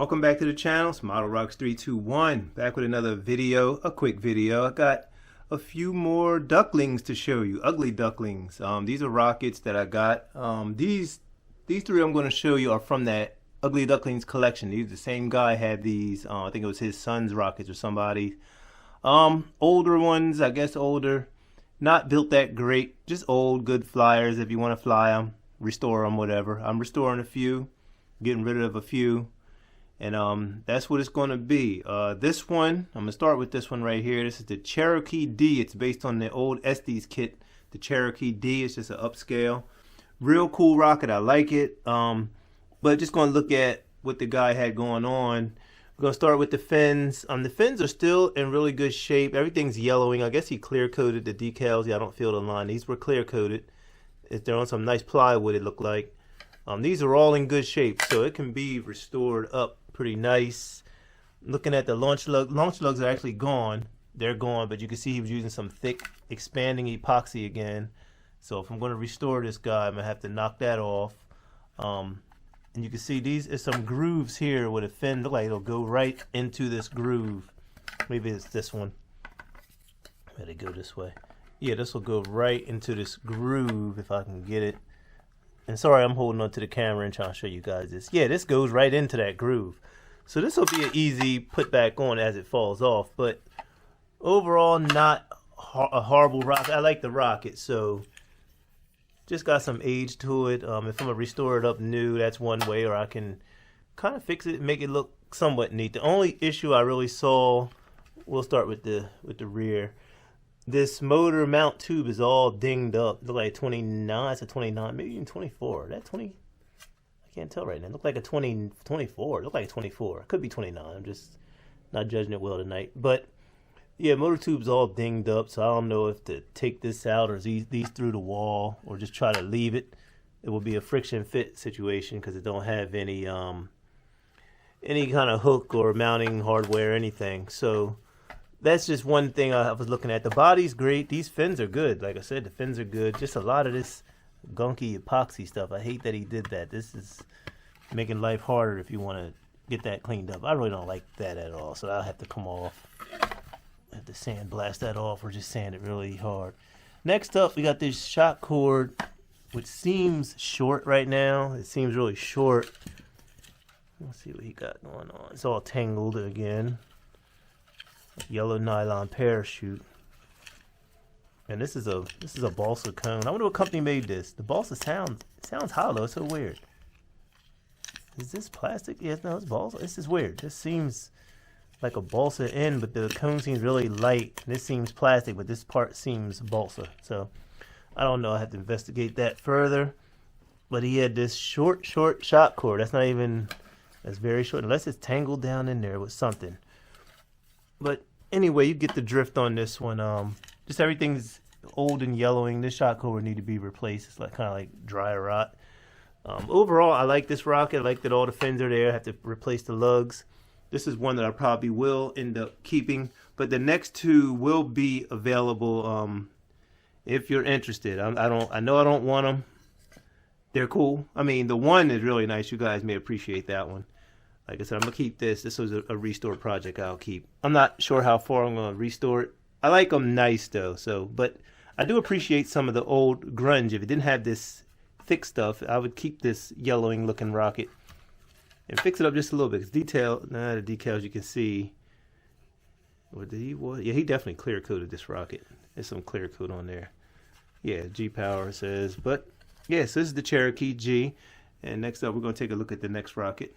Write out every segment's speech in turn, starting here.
Welcome back to the channel. It's Model Rockets 321 back with another video, a quick video. I got a few more ducklings to show you, ugly ducklings. These are rockets that I got. These three I'm going to show you are from that Ugly Ducklings collection. These, the same guy had these. I think it was his son's rockets or somebody. Older ones, I guess older. Not built that great, just old, good flyers. If you want to fly them, restore them, whatever. I'm restoring a few, getting rid of a few. And that's what it's going to be. This one, I'm going to start with this one right here. This is the Cherokee D. It's based on the old Estes kit. The Cherokee D. It's just an upscale. Real cool rocket. I like it. But just going to look at what the guy had going on. We're going to start with the fins. The fins are still in really good shape. Everything's yellowing. I guess he clear coated the decals. Yeah, I don't feel the line. These were clear coated. They're on some nice plywood, it looked like. These are all in good shape, so it can be restored up pretty nice. Looking at the launch lugs are actually gone. They're gone, but you can see he was using some thick expanding epoxy again. So if I'm going to restore this guy, I'm going to have to knock that off. And you can see these is some grooves here with a fin. Look like it'll go right into this groove. Maybe it's this one. Better go this way. Yeah, this will go right into this groove if I can get it. And sorry, I'm holding on to the camera and trying to show you guys this. Yeah, this goes right into that groove. So this will be an easy put back on as it falls off. But overall, not a horrible rocket. I like the rocket, so just got some age to it. If I'm going to restore it up new, that's one way. Or I can kind of fix it and make it look somewhat neat. The only issue I really saw, we'll start with the rear. This motor mount tube is all dinged up. Look like 29. It's a 29, maybe even 24. That 20? I can't tell right now. It looked like a 24. It looked like a 24. It could be 29. I'm just not judging it well tonight. But yeah, motor tube's all dinged up. So I don't know if to take this out or these through the wall or just try to leave it. It will be a friction fit situation because it don't have any kind of hook or mounting hardware or anything. So that's just one thing I was looking at. The body's great. These fins are good. Like I said, the fins are good. Just a lot of this gunky epoxy stuff. I hate that he did that. This is making life harder if you want to get that cleaned up. I really don't like that at all. So I'll have to come off. I have to sandblast that off or just sand it really hard. Next up, we got this shock cord, which seems short right now. It seems really short. Let's see what he got going on. It's all tangled again. Yellow nylon parachute, and this is a balsa cone. I wonder what company made this. The balsa sounds hollow. It's so weird. Is this plastic? Yeah, no, it's balsa. This is weird. This seems like a balsa end, but the cone seems really light. This seems plastic, but this part seems balsa. So I don't know. I have to investigate that further. But he had this short shock cord. That's very short, unless it's tangled down in there with something. But anyway, you get the drift on this one. Just everything's old and yellowing. This shock cord would need to be replaced. It's like kind of like dry rot. Overall, I like this rocket. I like that all the fins are there. I have to replace the lugs. This is one that I probably will end up keeping. But the next two will be available if you're interested. I know I don't want them. They're cool. I mean, the one is really nice. You guys may appreciate that one. Like I said, I'm going to keep this. This was a restore project I'll keep. I'm not sure how far I'm going to restore it. I like them nice, though. But I do appreciate some of the old grunge. If it didn't have this thick stuff, I would keep this yellowing-looking rocket and fix it up just a little bit. The decals you can see. Yeah, he definitely clear-coated this rocket. There's some clear coat on there. Yeah, G-Power says. But, yeah, so this is the Cherokee G. And next up, we're going to take a look at the next rocket.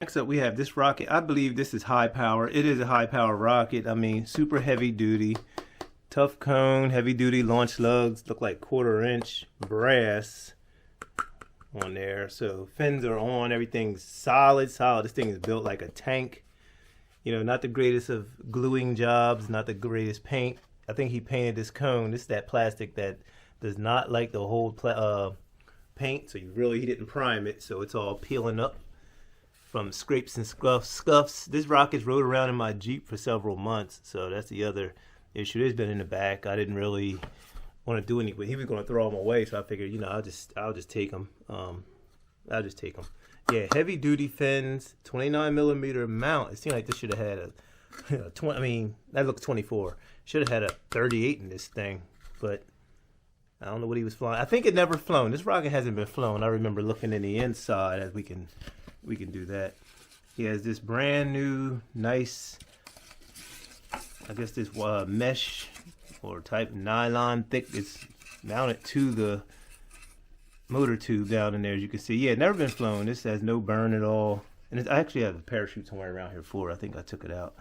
Next up, we have this rocket. I believe this is high power. It is a high power rocket. I mean, super heavy duty. Tough cone, heavy duty launch lugs. Look like 1/4 inch brass on there. So fins are on. Everything's solid. This thing is built like a tank. You know, not the greatest of gluing jobs. Not the greatest paint. I think he painted this cone. This is that plastic that does not like the whole paint. So he didn't prime it. So it's all peeling up from scrapes and scuffs. This rocket's rode around in my Jeep for several months, so that's the other issue. It's been in the back. I didn't really want to do anything. He was going to throw them away, so I figured, you know, I'll just take them. Yeah, heavy duty fins, 29mm mount. It seemed like this should have had a 20. I mean, that looks 24. Should have had a 38 in this thing, but I don't know what he was flying. I think it never flown. This rocket hasn't been flown. I remember looking in the inside, as we can do that. He has this brand new, nice, I guess this mesh or type nylon thick. It's mounted to the motor tube down in there, as you can see. Yeah, never been flown. This has no burn at all. And I actually have a parachute somewhere around here for it. I think I took it out.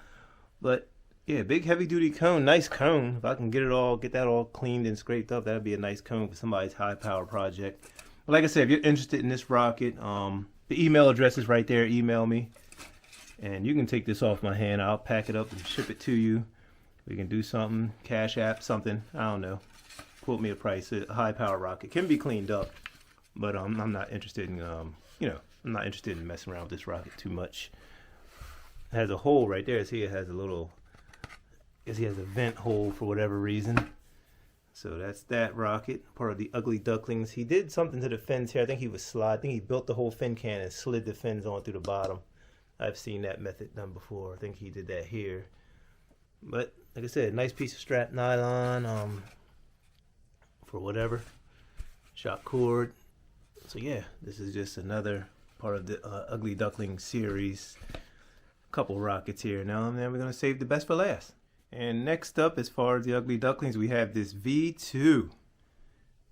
But yeah, big heavy duty cone, nice cone. If I can get that all cleaned and scraped up, that'd be a nice cone for somebody's high power project. But like I said, if you're interested in this rocket, the email address is right there. Email me, and you can take this off my hand. I'll pack it up and ship it to you. We can do something, Cash App, something. I don't know. Quote me a price. A high power rocket can be cleaned up, but I'm not interested in I'm not interested in messing around with this rocket too much. It has a hole right there. See, it has a little. I guess he has a vent hole for whatever reason. So that's that rocket, part of the Ugly Ducklings. He did something to the fins here. I think he built the whole fin can and slid the fins on through the bottom. I've seen that method done before. I think he did that here. But like I said, nice piece of strap nylon for whatever. Shock cord. So yeah, this is just another part of the Ugly Duckling series. Couple rockets here now, and then we're going to save the best for last. And next up, as far as the Ugly Ducklings, we have this V-2.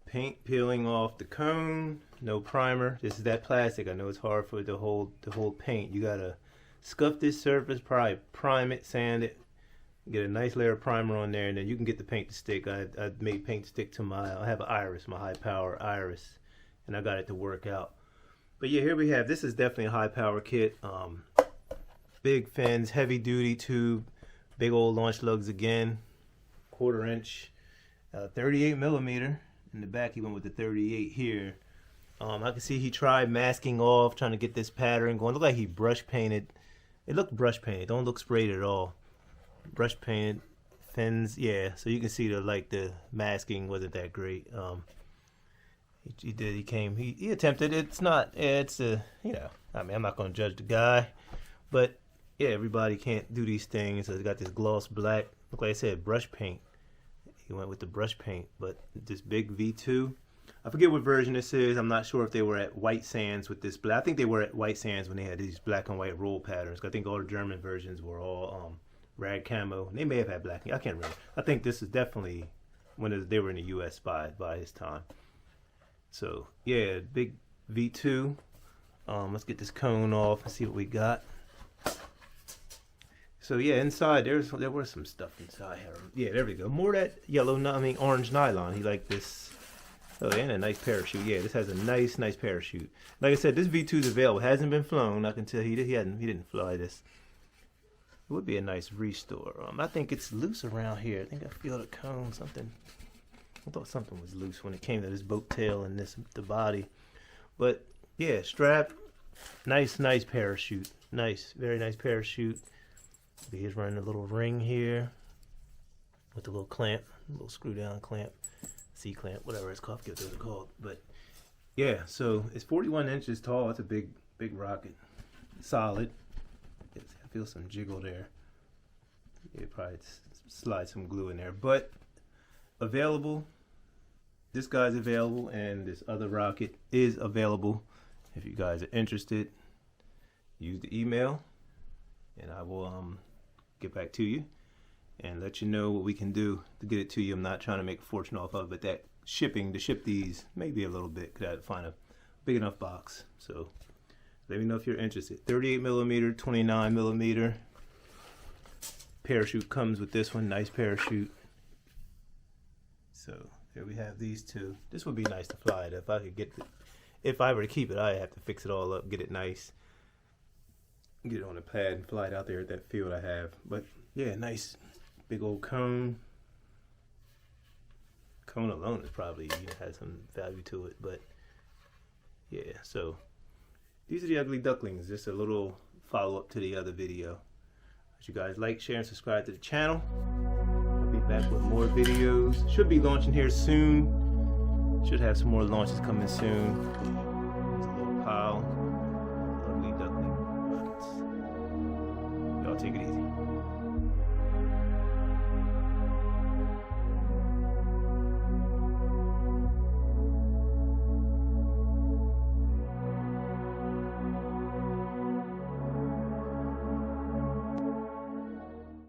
Paint peeling off the cone, no primer. This is that plastic. I know it's hard for it to hold paint. You gotta scuff this surface, probably prime it, sand it, get a nice layer of primer on there, and then you can get the paint to stick. I made paint stick to I have an iris, my high power iris, and I got it to work out. But yeah, here we have, this is definitely a high power kit. Big fins, heavy duty tube. Big old launch lugs again, 1/4 inch, 38mm. In the back, he went with the 38 here. I can see he tried masking off, trying to get this pattern going. Looked like he brush painted. It looked brush painted. Don't look sprayed at all. Brush painted fins, yeah. So you can see the masking wasn't that great. He attempted. It's not. It's I mean, I'm not gonna judge the guy, but. Yeah, everybody can't do these things. So it's got this gloss black. Look, like I said, brush paint. He went with the brush paint, but this big V-2. I forget what version this is. I'm not sure if they were at White Sands with this black. I think they were at White Sands when they had these black and white roll patterns. I think all the German versions were all rag camo. They may have had black. I can't remember. I think this is definitely when they were in the U.S. by his time. So yeah, big V-2. Let's get this cone off and see what we got. So yeah, inside there was some stuff inside here. Yeah, there we go. More of that orange nylon. He liked this. Oh, and a nice parachute. Yeah, this has a nice parachute. Like I said, this V-2 is available. Hasn't been flown. I can tell he didn't fly this. It would be a nice restore. I think it's loose around here. I think I feel the cone. I thought something was loose when it came to this boat tail and the body. But yeah, strap. Nice parachute. Nice, very nice parachute. He's running a little ring here with a little clamp, a little screw down clamp, C-clamp, whatever it's called, I forget what they're called. But yeah, so it's 41 inches tall. It's a big rocket. Solid. I feel some jiggle there. Yeah, probably slide some glue in there. But available. This guy's available, and this other rocket is available. If you guys are interested, use the email, and I will get back to you and let you know what we can do to get it to you. I'm not trying to make a fortune off of it, but that shipping to ship these maybe a little bit. Could I find a big enough box? So let me know if you're interested. 38mm, 29mm parachute comes with this one. Nice parachute. So here we have these two. This would be nice to fly it. If I were to keep it, I'd have to fix it all up, get it nice. Get it on a pad and fly it out there at that field I have. But yeah, nice big old cone. Cone alone is probably has some value to it. But yeah, so these are the Ugly Ducklings. Just a little follow up to the other video. As you guys like, share, and subscribe to the channel. I'll be back with more videos. Should be launching here soon. Should have some more launches coming soon.